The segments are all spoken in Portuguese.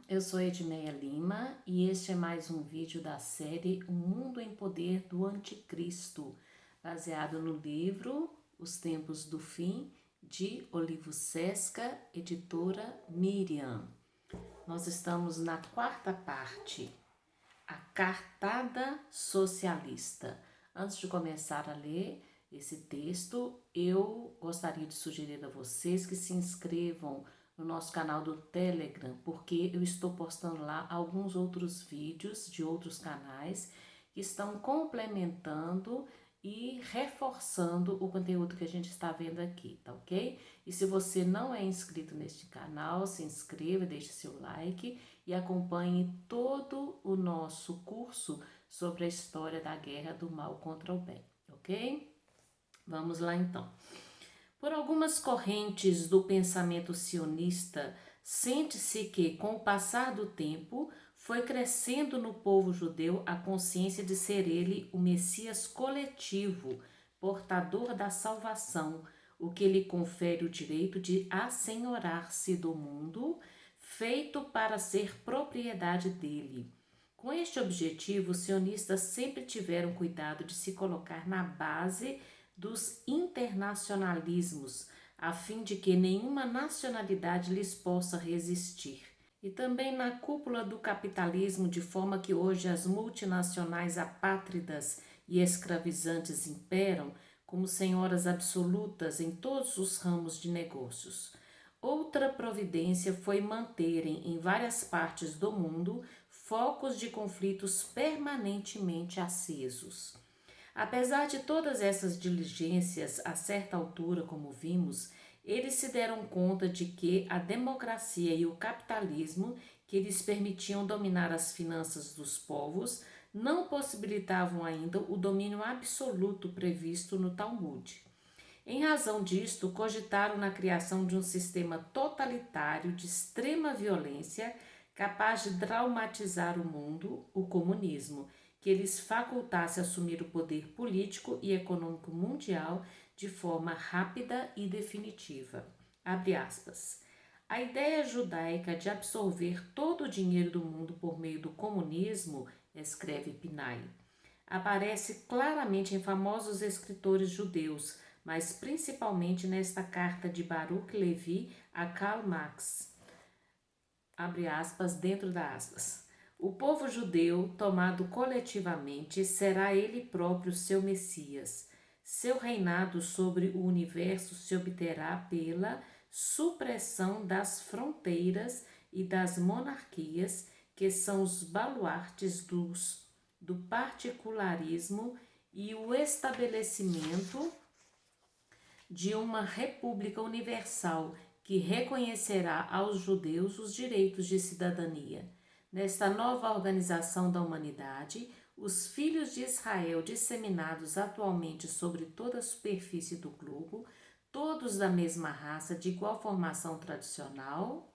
eu sou Edneia Lima e este é mais um vídeo da série O Mundo em Poder do Anticristo, baseado no livro Os Tempos do Fim, de Olivo Sesca, editora Miriam. Nós estamos na quarta parte, a Cartada Socialista. Antes de começar a ler esse texto, eu gostaria de sugerir a vocês que se inscrevam no nosso canal do Telegram, porque eu estou postando lá alguns outros vídeos de outros canais que estão complementando e reforçando o conteúdo que a gente está vendo aqui, tá ok? E se você não é inscrito neste canal, se inscreva, deixe seu like e acompanhe todo o nosso curso sobre a história da guerra do mal contra o bem, ok? Vamos lá então. Por algumas correntes do pensamento sionista, sente-se que, com o passar do tempo, foi crescendo no povo judeu a consciência de ser ele o Messias coletivo, portador da salvação, o que lhe confere o direito de assenhorar-se do mundo, feito para ser propriedade dele. Com este objetivo, os sionistas sempre tiveram cuidado de se colocar na base dos internacionalismos, a fim de que nenhuma nacionalidade lhes possa resistir. E também na cúpula do capitalismo, de forma que hoje as multinacionais apátridas e escravizantes imperam como senhoras absolutas em todos os ramos de negócios. Outra providência foi manterem em várias partes do mundo focos de conflitos permanentemente acesos. Apesar de todas essas diligências, a certa altura, como vimos, eles se deram conta de que a democracia e o capitalismo, que lhes permitiam dominar as finanças dos povos, não possibilitavam ainda o domínio absoluto previsto no Talmud. Em razão disto, cogitaram na criação de um sistema totalitário de extrema violência, capaz de traumatizar o mundo, o comunismo, que lhes facultasse assumir o poder político e econômico mundial de forma rápida e definitiva. Abre aspas. A ideia judaica de absorver todo o dinheiro do mundo por meio do comunismo, escreve Pinay, aparece claramente em famosos escritores judeus, mas principalmente nesta carta de Baruch Levi a Karl Marx. Abre aspas, dentro das aspas. O povo judeu, tomado coletivamente, será ele próprio seu Messias. Seu reinado sobre o universo se obterá pela supressão das fronteiras e das monarquias, que são os baluartes do particularismo, e o estabelecimento de uma república universal que reconhecerá aos judeus os direitos de cidadania. Nesta nova organização da humanidade, os filhos de Israel disseminados atualmente sobre toda a superfície do globo, todos da mesma raça, de igual formação tradicional,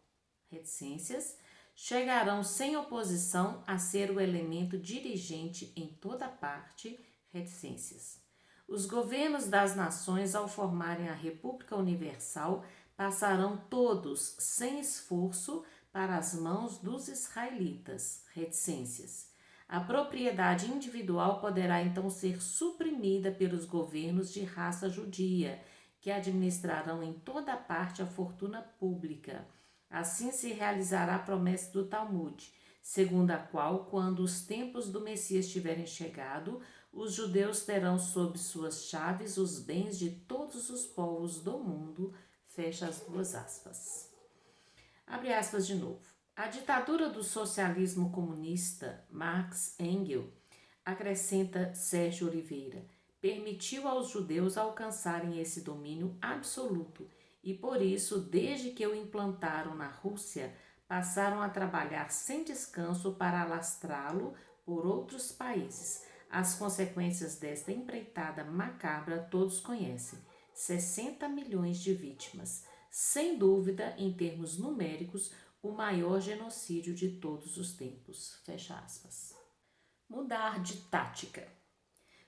reticências, chegarão sem oposição a ser o elemento dirigente em toda parte, reticências. Os governos das nações, ao formarem a República Universal, passarão todos, sem esforço, para as mãos dos israelitas, reticências. A propriedade individual poderá então ser suprimida pelos governos de raça judia, que administrarão em toda parte a fortuna pública. Assim se realizará a promessa do Talmud, segundo a qual, quando os tempos do Messias tiverem chegado, os judeus terão sob suas chaves os bens de todos os povos do mundo. Fecha as duas aspas. Abre aspas de novo. A ditadura do socialismo comunista, Marx Engels, acrescenta Sérgio Oliveira, permitiu aos judeus alcançarem esse domínio absoluto e, por isso, desde que o implantaram na Rússia, passaram a trabalhar sem descanso para alastrá-lo por outros países. As consequências desta empreitada macabra todos conhecem. 60 milhões de vítimas. Sem dúvida, em termos numéricos, o maior genocídio de todos os tempos. Fecha aspas. Mudar de tática.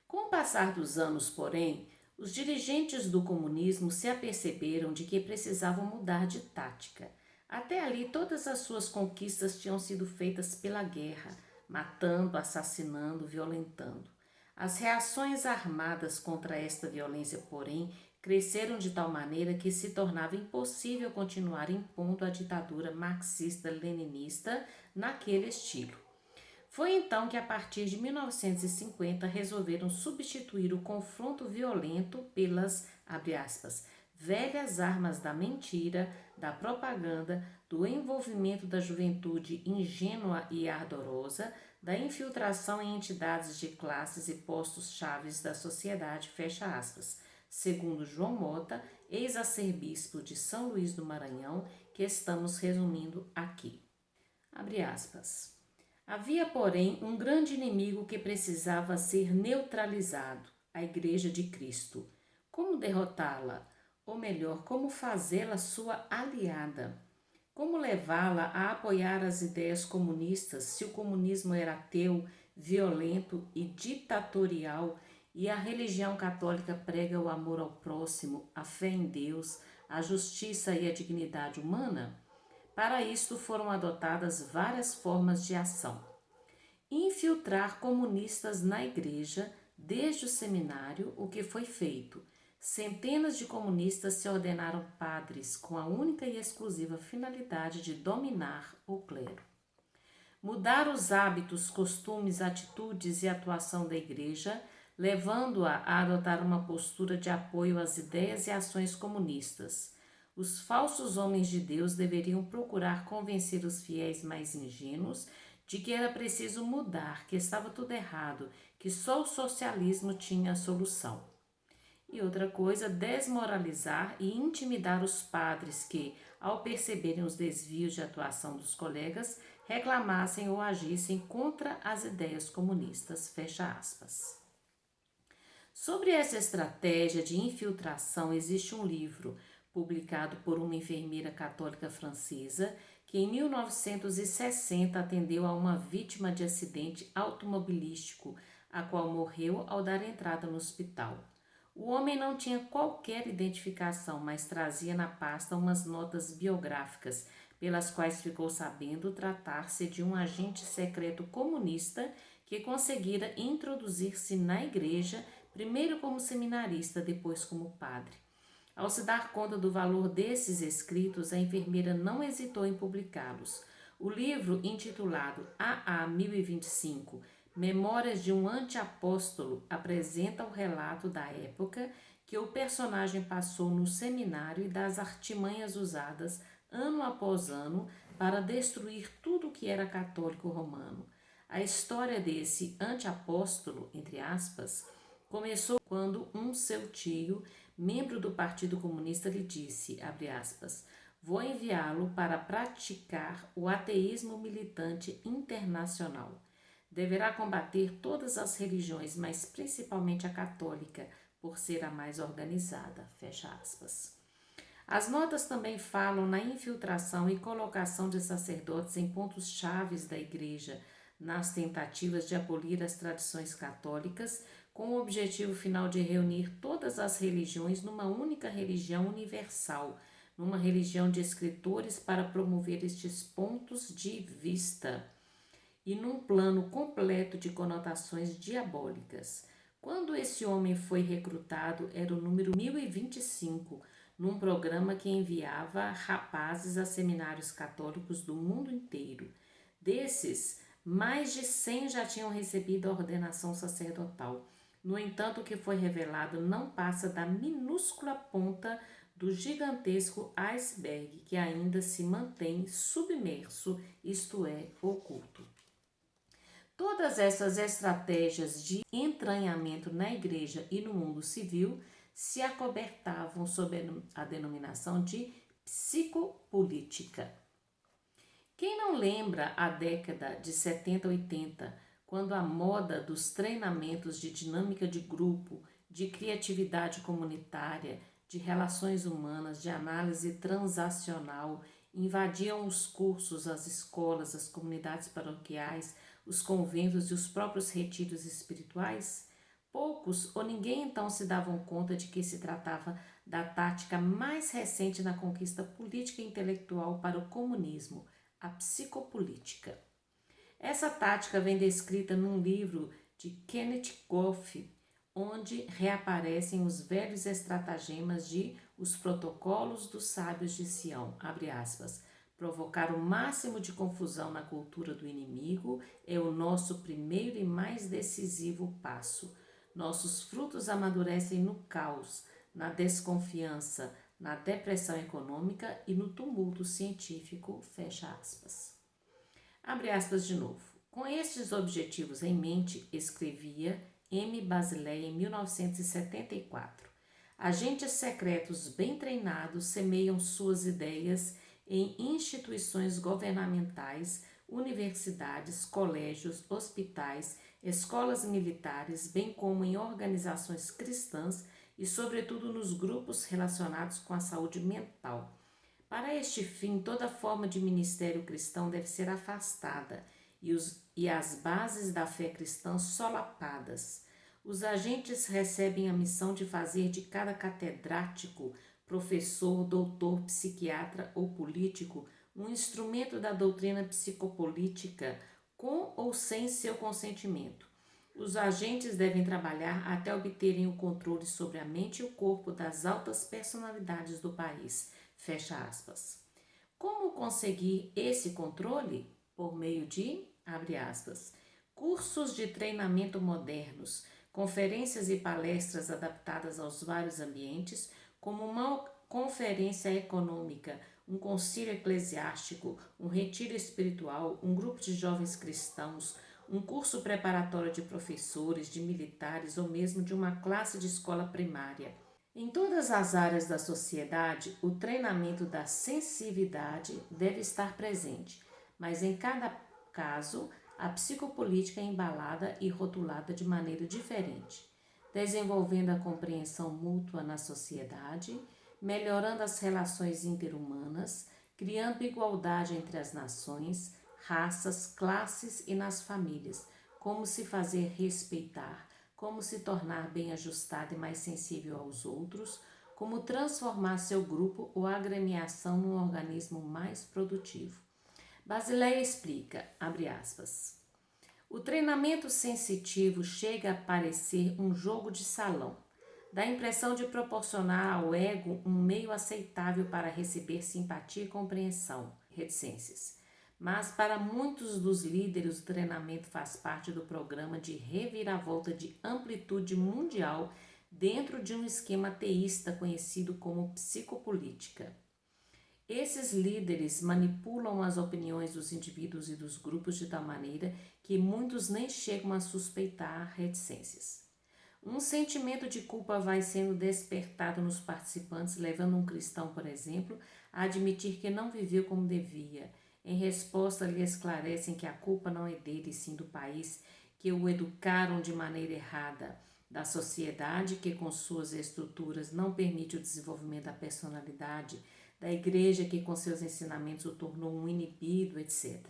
Com o passar dos anos, porém, os dirigentes do comunismo se aperceberam de que precisavam mudar de tática. Até ali, todas as suas conquistas tinham sido feitas pela guerra, matando, assassinando, violentando. As reações armadas contra esta violência, porém, cresceram de tal maneira que se tornava impossível continuar impondo a ditadura marxista-leninista naquele estilo. Foi então que, a partir de 1950, resolveram substituir o confronto violento pelas, abre aspas, velhas armas da mentira, da propaganda, do envolvimento da juventude ingênua e ardorosa, da infiltração em entidades de classes e postos chaves da sociedade, fecha aspas. Segundo João Mota, ex-arcebispo de São Luís do Maranhão, que estamos resumindo aqui. Abre aspas. Havia, porém, um grande inimigo que precisava ser neutralizado, a Igreja de Cristo. Como derrotá-la? Ou melhor, como fazê-la sua aliada? Como levá-la a apoiar as ideias comunistas se o comunismo era ateu, violento e ditatorial e a religião católica prega o amor ao próximo, a fé em Deus, a justiça e a dignidade humana? Para isto foram adotadas várias formas de ação. Infiltrar comunistas na igreja, desde o seminário, o que foi feito. Centenas de comunistas se ordenaram padres com a única e exclusiva finalidade de dominar o clero. Mudar os hábitos, costumes, atitudes e atuação da igreja, levando-a a adotar uma postura de apoio às ideias e ações comunistas. Os falsos homens de Deus deveriam procurar convencer os fiéis mais ingênuos de que era preciso mudar, que estava tudo errado, que só o socialismo tinha a solução. E outra coisa, desmoralizar e intimidar os padres que, ao perceberem os desvios de atuação dos colegas, reclamassem ou agissem contra as ideias comunistas, fecha aspas. Sobre essa estratégia de infiltração existe um livro, publicado por uma enfermeira católica francesa, que em 1960 atendeu a uma vítima de acidente automobilístico, a qual morreu ao dar entrada no hospital. O homem não tinha qualquer identificação, mas trazia na pasta umas notas biográficas, pelas quais ficou sabendo tratar-se de um agente secreto comunista que conseguira introduzir-se na igreja, primeiro como seminarista, depois como padre. Ao se dar conta do valor desses escritos, a enfermeira não hesitou em publicá-los. O livro, intitulado AA 1025, Memórias de um Antiapóstolo, apresenta o relato da época que o personagem passou no seminário e das artimanhas usadas ano após ano para destruir tudo o que era católico romano. A história desse antiapóstolo, entre aspas, começou quando seu tio, membro do Partido Comunista, lhe disse, abre aspas, vou enviá-lo para praticar o ateísmo militante internacional. Deverá combater todas as religiões, mas principalmente a católica, por ser a mais organizada, fecha aspas. As notas também falam na infiltração e colocação de sacerdotes em pontos chaves da igreja, nas tentativas de abolir as tradições católicas, com o objetivo final de reunir todas as religiões numa única religião universal, numa religião de escritores para promover estes pontos de vista e num plano completo de conotações diabólicas. Quando esse homem foi recrutado, era o número 1025, num programa que enviava rapazes a seminários católicos do mundo inteiro. Desses, mais de 100 já tinham recebido a ordenação sacerdotal. No entanto, o que foi revelado não passa da minúscula ponta do gigantesco iceberg que ainda se mantém submerso, isto é, oculto. Todas essas estratégias de entranhamento na igreja e no mundo civil se acobertavam sob a denominação de psicopolítica. Quem não lembra a década de 70 e 80, quando a moda dos treinamentos de dinâmica de grupo, de criatividade comunitária, de relações humanas, de análise transacional invadiam os cursos, as escolas, as comunidades paroquiais, os conventos e os próprios retiros espirituais? Poucos ou ninguém então se davam conta de que se tratava da tática mais recente na conquista política e intelectual para o comunismo, a psicopolítica. Essa tática vem descrita num livro de Kenneth Goff, onde reaparecem os velhos estratagemas de Os Protocolos dos Sábios de Sião, abre aspas, provocar o máximo de confusão na cultura do inimigo é o nosso primeiro e mais decisivo passo. Nossos frutos amadurecem no caos, na desconfiança, na depressão econômica e no tumulto científico, fecha aspas. Abre aspas de novo. Com estes objetivos em mente, escrevia M. Basileia em 1974. Agentes secretos bem treinados semeiam suas ideias em instituições governamentais, universidades, colégios, hospitais, escolas militares, bem como em organizações cristãs e, sobretudo, nos grupos relacionados com a saúde mental. Para este fim, toda forma de ministério cristão deve ser afastada e as bases da fé cristã solapadas. Os agentes recebem a missão de fazer de cada catedrático, professor, doutor, psiquiatra ou político um instrumento da doutrina psicopolítica com ou sem seu consentimento. Os agentes devem trabalhar até obterem o controle sobre a mente e o corpo das altas personalidades do país. Fecha aspas. Como conseguir esse controle? Por meio de, abre aspas, cursos de treinamento modernos, conferências e palestras adaptadas aos vários ambientes, como uma conferência econômica, um concílio eclesiástico, um retiro espiritual, um grupo de jovens cristãos, um curso preparatório de professores, de militares ou mesmo de uma classe de escola primária. Em todas as áreas da sociedade, o treinamento da sensibilidade deve estar presente, mas em cada caso, a psicopolítica é embalada e rotulada de maneira diferente, desenvolvendo a compreensão mútua na sociedade, melhorando as relações interhumanas, criando igualdade entre as nações, raças, classes e nas famílias, como se fazer respeitar, como se tornar bem ajustado e mais sensível aos outros, como transformar seu grupo ou agremiação num organismo mais produtivo. Basileia explica, abre aspas, o treinamento sensitivo chega a parecer um jogo de salão. Dá a impressão de proporcionar ao ego um meio aceitável para receber simpatia e compreensão, reticências. Mas para muitos dos líderes, o treinamento faz parte do programa de reviravolta de amplitude mundial dentro de um esquema teísta conhecido como psicopolítica. Esses líderes manipulam as opiniões dos indivíduos e dos grupos de tal maneira que muitos nem chegam a suspeitar reticências. Um sentimento de culpa vai sendo despertado nos participantes, levando um cristão, por exemplo, a admitir que não viveu como devia. Em resposta, lhe esclarecem que a culpa não é dele, sim do país, que o educaram de maneira errada, da sociedade que com suas estruturas não permite o desenvolvimento da personalidade, da igreja que com seus ensinamentos o tornou um inibido, etc.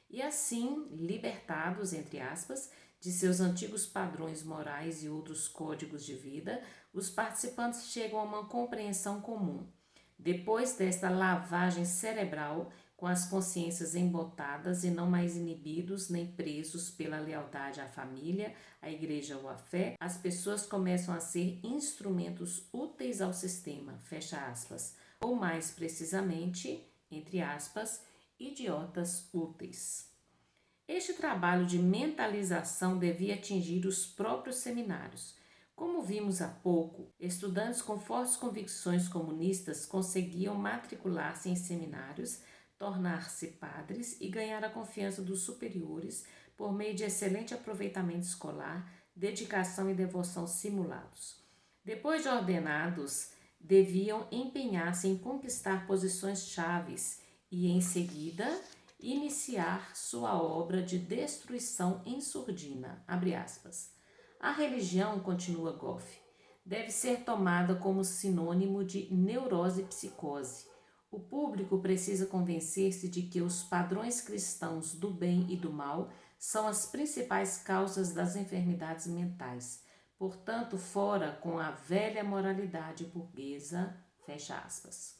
E assim, libertados, entre aspas, de seus antigos padrões morais e outros códigos de vida, os participantes chegam a uma compreensão comum. Depois desta lavagem cerebral, com as consciências embotadas e não mais inibidos nem presos pela lealdade à família, à igreja ou à fé, as pessoas começam a ser instrumentos úteis ao sistema, fecha aspas, ou mais precisamente, entre aspas, idiotas úteis. Este trabalho de mentalização devia atingir os próprios seminários. Como vimos há pouco, estudantes com fortes convicções comunistas conseguiam matricular-se em seminários, tornar-se padres e ganhar a confiança dos superiores por meio de excelente aproveitamento escolar, dedicação e devoção simulados. Depois de ordenados, deviam empenhar-se em conquistar posições chaves e, em seguida, iniciar sua obra de destruição em surdina. Abre aspas. A religião, continua Goff, deve ser tomada como sinônimo de neurose e psicose. O público precisa convencer-se de que os padrões cristãos do bem e do mal são as principais causas das enfermidades mentais. Portanto, fora com a velha moralidade burguesa, fecha aspas.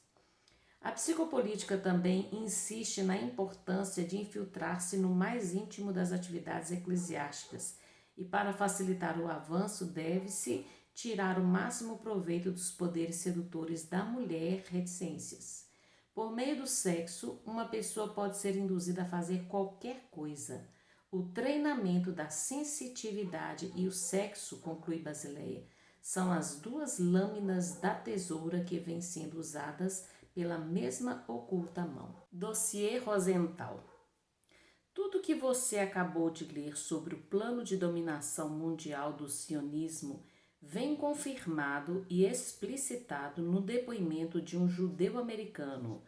A psicopolítica também insiste na importância de infiltrar-se no mais íntimo das atividades eclesiásticas e, para facilitar o avanço, deve-se tirar o máximo proveito dos poderes sedutores da mulher reticências. Por meio do sexo, uma pessoa pode ser induzida a fazer qualquer coisa. O treinamento da sensitividade e o sexo, conclui Basileia, são as duas lâminas da tesoura que vêm sendo usadas pela mesma oculta mão. Dossiê Rosenthal. Tudo que você acabou de ler sobre o plano de dominação mundial do sionismo vem confirmado e explicitado no depoimento de um judeu-americano,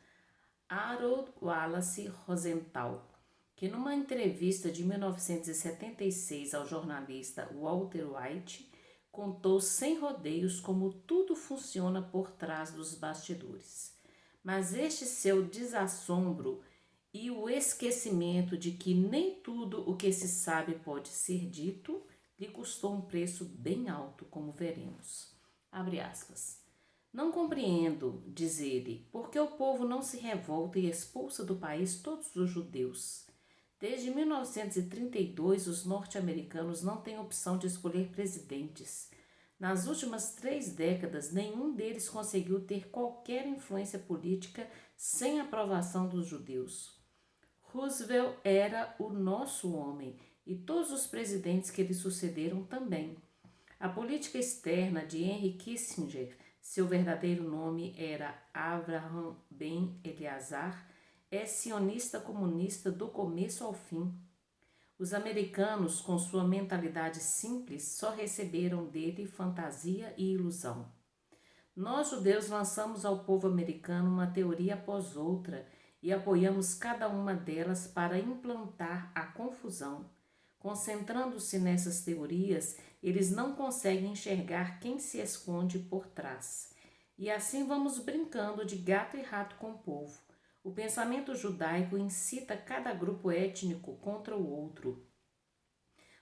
Harold Wallace Rosenthal, que numa entrevista de 1976 ao jornalista Walter White, contou sem rodeios como tudo funciona por trás dos bastidores. Mas este seu desassombro e o esquecimento de que nem tudo o que se sabe pode ser dito lhe custou um preço bem alto, como veremos. Abre aspas. Não compreendo, diz ele, por que o povo não se revolta e expulsa do país todos os judeus. Desde 1932, os norte-americanos não têm opção de escolher presidentes. Nas últimas 3 décadas, nenhum deles conseguiu ter qualquer influência política sem aprovação dos judeus. Roosevelt era o nosso homem e todos os presidentes que lhe sucederam também. A política externa de Henry Kissinger, seu verdadeiro nome era Abraham Ben Eleazar, é sionista comunista do começo ao fim. Os americanos, com sua mentalidade simples, só receberam dele fantasia e ilusão. Nós, judeus, lançamos ao povo americano uma teoria após outra e apoiamos cada uma delas para implantar a confusão. Concentrando-se nessas teorias, eles não conseguem enxergar quem se esconde por trás. E assim vamos brincando de gato e rato com o povo. O pensamento judaico incita cada grupo étnico contra o outro.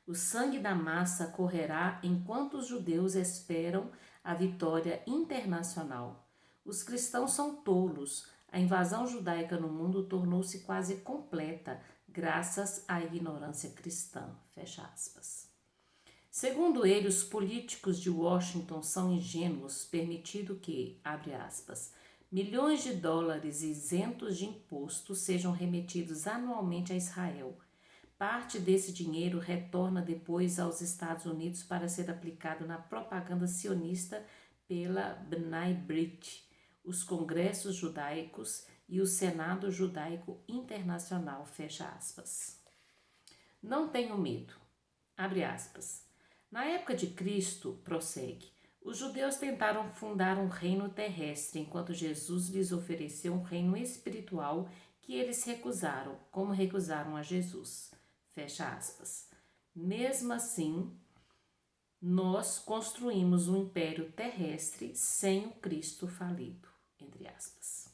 O sangue da massa correrá enquanto os judeus esperam a vitória internacional. Os cristãos são tolos. A invasão judaica no mundo tornou-se quase completa graças à ignorância cristã. Fecha aspas. Segundo ele, os políticos de Washington são ingênuos, permitindo que, abre aspas, milhões de dólares isentos de imposto sejam remetidos anualmente a Israel. Parte desse dinheiro retorna depois aos Estados Unidos para ser aplicado na propaganda sionista pela B'nai B'rith, os congressos judaicos e o Senado Judaico Internacional, fecha aspas. Não tenho medo, abre aspas. Na época de Cristo, prossegue, os judeus tentaram fundar um reino terrestre, enquanto Jesus lhes ofereceu um reino espiritual que eles recusaram, como recusaram a Jesus. Fecha aspas. Mesmo assim, nós construímos um império terrestre sem o Cristo falido, entre aspas.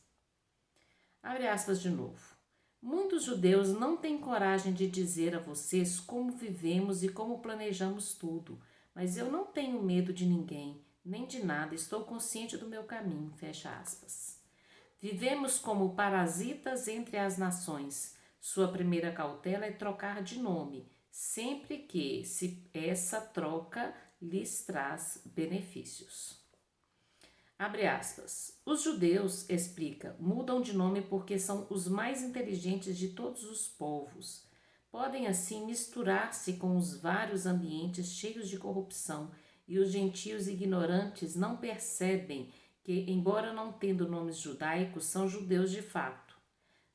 Abre aspas de novo. Muitos judeus não têm coragem de dizer a vocês como vivemos e como planejamos tudo, mas eu não tenho medo de ninguém, nem de nada, estou consciente do meu caminho, fecha aspas. Vivemos como parasitas entre as nações. Sua primeira cautela é trocar de nome, sempre que essa troca lhes traz benefícios. Abre aspas. Os judeus, explica, mudam de nome porque são os mais inteligentes de todos os povos. Podem assim misturar-se com os vários ambientes cheios de corrupção e os gentios ignorantes não percebem que, embora não tendo nomes judaicos, são judeus de fato.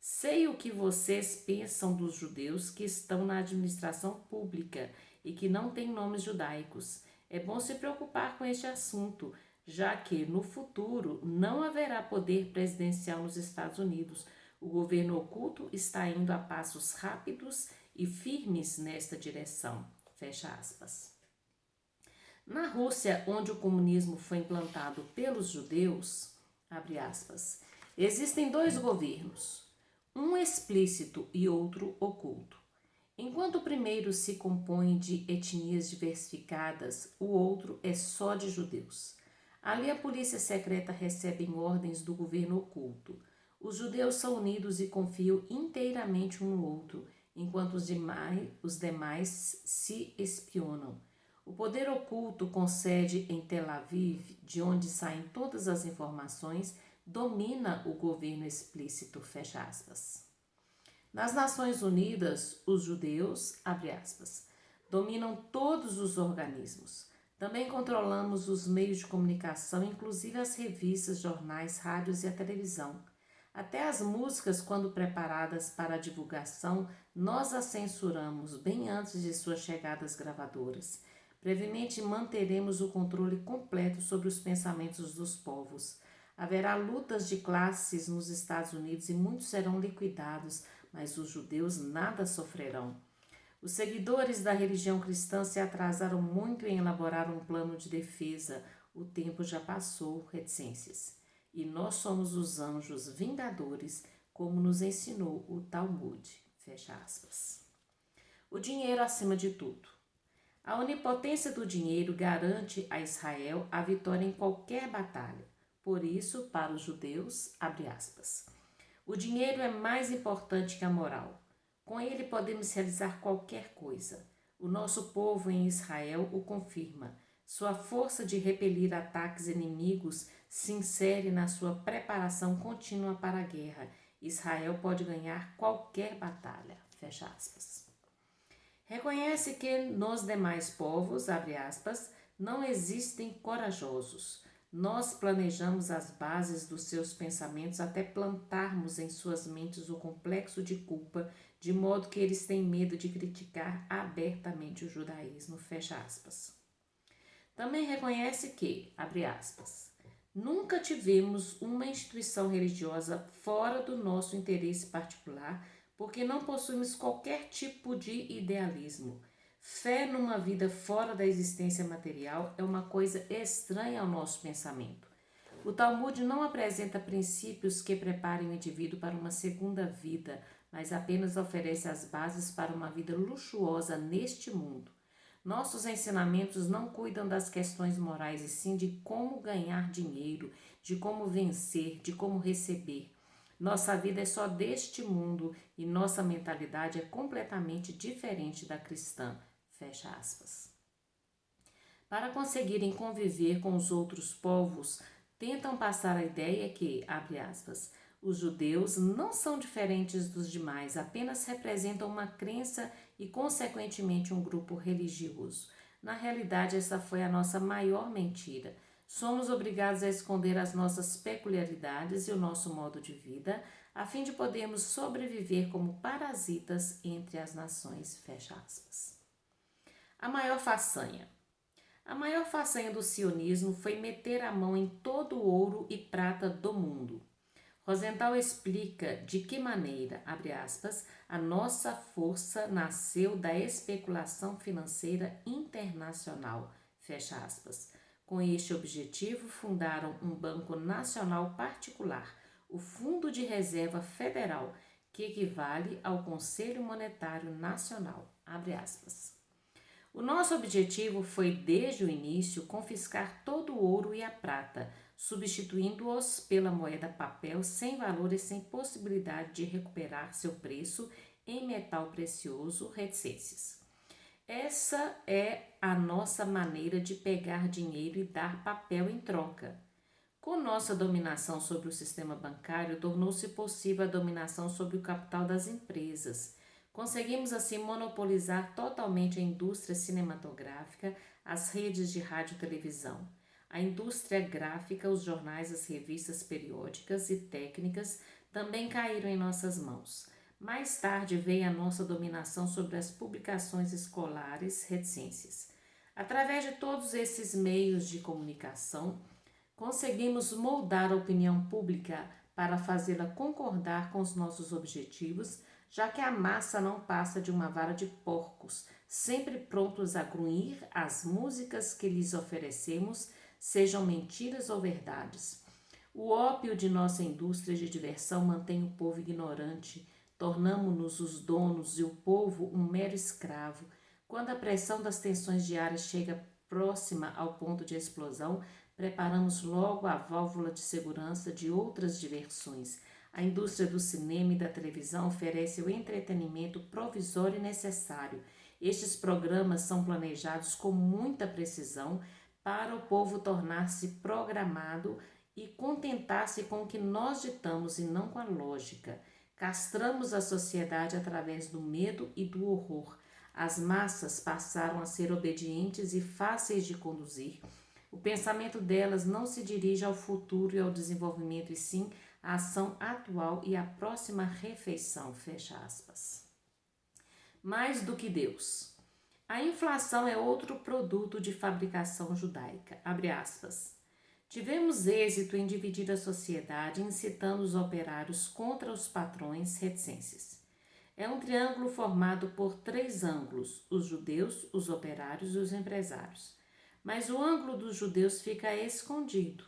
Sei o que vocês pensam dos judeus que estão na administração pública e que não têm nomes judaicos. É bom se preocupar com este assunto, já que no futuro não haverá poder presidencial nos Estados Unidos. O governo oculto está indo a passos rápidos e firmes nesta direção. Fecha aspas. Na Rússia, onde o comunismo foi implantado pelos judeus, abre aspas, existem 2 governos, um explícito e outro oculto. Enquanto o primeiro se compõe de etnias diversificadas, o outro é só de judeus. Ali a polícia secreta recebe ordens do governo oculto. Os judeus são unidos e confiam inteiramente um no outro, enquanto os demais se espionam. O poder oculto com sede em Tel Aviv, de onde saem todas as informações, domina o governo explícito, fecha aspas. Nas Nações Unidas, os judeus, abre aspas, dominam todos os organismos. Também controlamos os meios de comunicação, inclusive as revistas, jornais, rádios e a televisão. Até as músicas, quando preparadas para a divulgação, nós as censuramos bem antes de suas chegadas gravadoras. Brevemente manteremos o controle completo sobre os pensamentos dos povos. Haverá lutas de classes nos Estados Unidos e muitos serão liquidados, mas os judeus nada sofrerão. Os seguidores da religião cristã se atrasaram muito em elaborar um plano de defesa. O tempo já passou, reticências. E nós somos os anjos vingadores, como nos ensinou o Talmud. Fecha aspas. O dinheiro acima de tudo. A onipotência do dinheiro garante a Israel a vitória em qualquer batalha. Por isso, para os judeus, abre aspas, o dinheiro é mais importante que a moral. Com ele podemos realizar qualquer coisa. O nosso povo em Israel o confirma. Sua força de repelir ataques inimigos se insere na sua preparação contínua para a guerra. Israel pode ganhar qualquer batalha. Fecha aspas. Reconhece que nos demais povos, abre aspas, não existem corajosos. Nós planejamos as bases dos seus pensamentos até plantarmos em suas mentes o complexo de culpa, de modo que eles têm medo de criticar abertamente o judaísmo, fecha aspas. Também reconhece que, abre aspas, nunca tivemos uma instituição religiosa fora do nosso interesse particular, porque não possuímos qualquer tipo de idealismo. Fé numa vida fora da existência material é uma coisa estranha ao nosso pensamento. O Talmud não apresenta princípios que preparem o indivíduo para uma segunda vida, mas apenas oferece as bases para uma vida luxuosa neste mundo. Nossos ensinamentos não cuidam das questões morais, e sim de como ganhar dinheiro, de como vencer, de como receber. Nossa vida é só deste mundo e nossa mentalidade é completamente diferente da cristã. Fecha aspas. Para conseguirem conviver com os outros povos, tentam passar a ideia que, abre aspas, os judeus não são diferentes dos demais, apenas representam uma crença e, consequentemente, um grupo religioso. Na realidade, essa foi a nossa maior mentira. Somos obrigados a esconder as nossas peculiaridades e o nosso modo de vida, a fim de podermos sobreviver como parasitas entre as nações. Fecha aspas. A maior façanha. A maior façanha do sionismo foi meter a mão em todo o ouro e prata do mundo. Rosenthal explica de que maneira, abre aspas, a nossa força nasceu da especulação financeira internacional, fecha aspas. Com este objetivo, fundaram um banco nacional particular, o Fundo de Reserva Federal, que equivale ao Conselho Monetário Nacional, abre aspas. O nosso objetivo foi, desde o início, confiscar todo o ouro e a prata, substituindo-os pela moeda papel sem valor e sem possibilidade de recuperar seu preço em metal precioso, reticências. Essa é a nossa maneira de pegar dinheiro e dar papel em troca. Com nossa dominação sobre o sistema bancário, tornou-se possível a dominação sobre o capital das empresas. Conseguimos assim monopolizar totalmente a indústria cinematográfica, as redes de rádio e televisão, a indústria gráfica, os jornais, as revistas periódicas e técnicas também caíram em nossas mãos. Mais tarde veio a nossa dominação sobre as publicações escolares, reticências. Através de todos esses meios de comunicação, conseguimos moldar a opinião pública para fazê-la concordar com os nossos objetivos, já que a massa não passa de uma vara de porcos, sempre prontos a grunhir as músicas que lhes oferecemos, sejam mentiras ou verdades. O ópio de nossa indústria de diversão mantém o povo ignorante, Tornamo-nos os donos e o povo um mero escravo. Quando a pressão das tensões diárias chega próxima ao ponto de explosão, preparamos logo a válvula de segurança de outras diversões. A indústria do cinema e da televisão oferece o entretenimento provisório e necessário. Estes programas são planejados com muita precisão para o povo tornar-se programado e contentar-se com o que nós ditamos e não com a lógica. Castramos a sociedade através do medo e do horror. As massas passaram a ser obedientes e fáceis de conduzir. O pensamento delas não se dirige ao futuro e ao desenvolvimento, e sim à ação atual e à próxima refeição. Fecha aspas. Mais do que Deus. A inflação é outro produto de fabricação judaica. Abre aspas. Tivemos êxito em dividir a sociedade, incitando os operários contra os patrões reticências. É um triângulo formado por 3 ângulos: os judeus, os operários e os empresários. Mas o ângulo dos judeus fica escondido.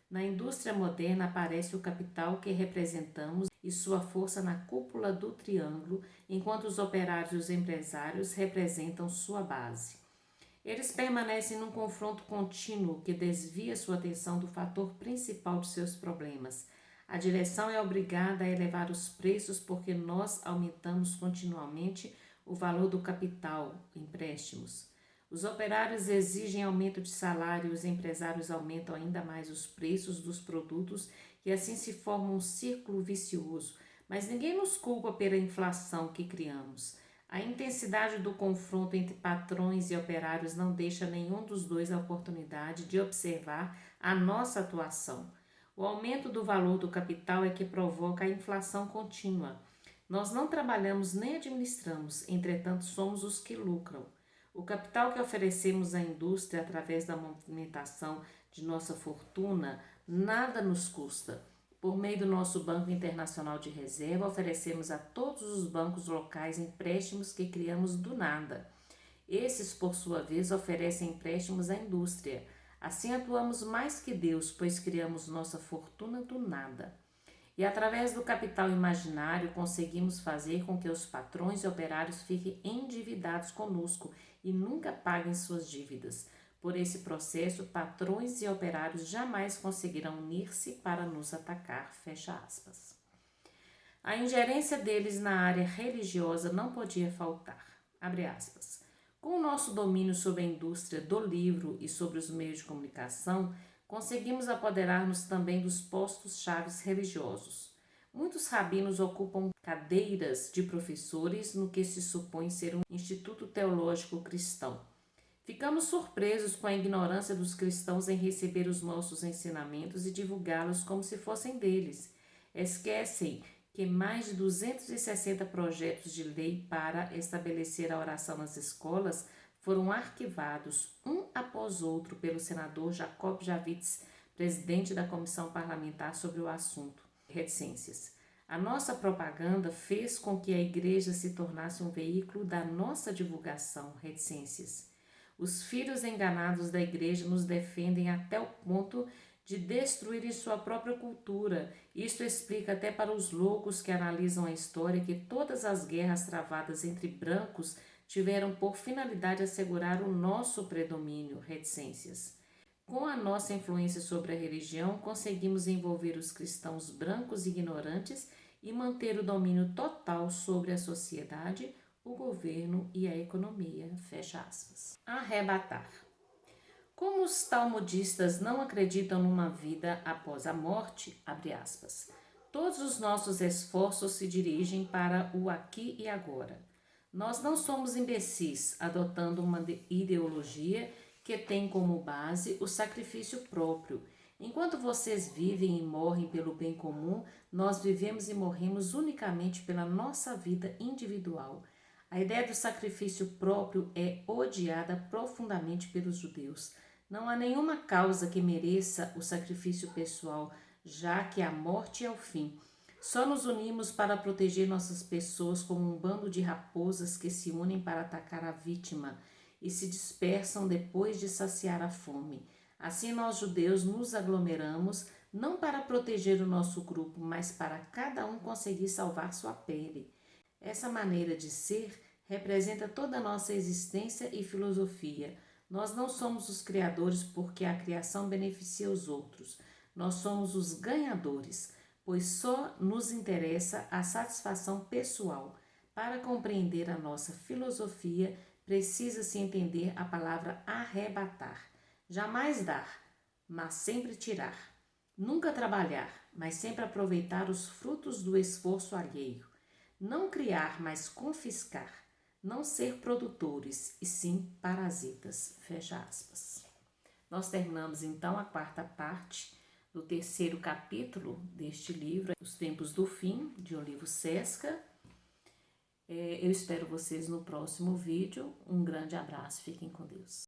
Na indústria moderna aparece o capital que representamos e sua força na cúpula do triângulo, enquanto os operários e os empresários representam sua base. Eles permanecem num confronto contínuo que desvia sua atenção do fator principal de seus problemas. A direção é obrigada a elevar os preços porque nós aumentamos continuamente o valor do capital, empréstimos. Os operários exigem aumento de salário e os empresários aumentam ainda mais os preços dos produtos e assim se forma um círculo vicioso. Mas ninguém nos culpa pela inflação que criamos. A intensidade do confronto entre patrões e operários não deixa nenhum dos dois a oportunidade de observar a nossa atuação. O aumento do valor do capital é que provoca a inflação contínua. Nós não trabalhamos nem administramos, entretanto somos os que lucram. O capital que oferecemos à indústria através da movimentação de nossa fortuna nada nos custa. Por meio do nosso Banco Internacional de Reserva, oferecemos a todos os bancos locais empréstimos que criamos do nada. Esses, por sua vez, oferecem empréstimos à indústria. Assim atuamos mais que Deus, pois criamos nossa fortuna do nada. E através do capital imaginário conseguimos fazer com que os patrões e operários fiquem endividados conosco e nunca paguem suas dívidas. Por esse processo, patrões e operários jamais conseguirão unir-se para nos atacar, fecha aspas. A ingerência deles na área religiosa não podia faltar, abre aspas. Com o nosso domínio sobre a indústria do livro e sobre os meios de comunicação, conseguimos apoderar-nos também dos postos-chave religiosos. Muitos rabinos ocupam cadeiras de professores no que se supõe ser um instituto teológico cristão. Ficamos surpresos com a ignorância dos cristãos em receber os nossos ensinamentos e divulgá-los como se fossem deles. Esquecem que mais de 260 projetos de lei para estabelecer a oração nas escolas foram arquivados um após outro pelo senador Jacob Javits, presidente da comissão parlamentar sobre o assunto, reticências. A nossa propaganda fez com que a igreja se tornasse um veículo da nossa divulgação, reticências. Os filhos enganados da igreja nos defendem até o ponto de destruírem sua própria cultura. Isto explica até para os loucos que analisam a história que todas as guerras travadas entre brancos tiveram por finalidade assegurar o nosso predomínio, reticências. Com a nossa influência sobre a religião, conseguimos envolver os cristãos brancos ignorantes e manter o domínio total sobre a sociedade, o governo e a economia, fecha aspas. Arrebatar. Como os talmudistas não acreditam numa vida após a morte, abre aspas, todos os nossos esforços se dirigem para o aqui e agora. Nós não somos imbecis, adotando uma ideologia que tem como base o sacrifício próprio. Enquanto vocês vivem e morrem pelo bem comum, nós vivemos e morremos unicamente pela nossa vida individual. A ideia do sacrifício próprio é odiada profundamente pelos judeus. Não há nenhuma causa que mereça o sacrifício pessoal, já que a morte é o fim. Só nos unimos para proteger nossas pessoas como um bando de raposas que se unem para atacar a vítima e se dispersam depois de saciar a fome. Assim nós judeus nos aglomeramos, não para proteger o nosso grupo, mas para cada um conseguir salvar sua pele. Essa maneira de ser representa toda a nossa existência e filosofia. Nós não somos os criadores porque a criação beneficia os outros. Nós somos os ganhadores, pois só nos interessa a satisfação pessoal. Para compreender a nossa filosofia, precisa-se entender a palavra arrebatar. Jamais dar, mas sempre tirar. Nunca trabalhar, mas sempre aproveitar os frutos do esforço alheio. Não criar, mas confiscar. Não ser produtores, e sim parasitas. Fecha aspas. Nós terminamos então a quarta parte do terceiro capítulo deste livro, Os Tempos do Fim, de Olívio Sesca. Eu espero vocês no próximo vídeo. Um grande abraço, fiquem com Deus.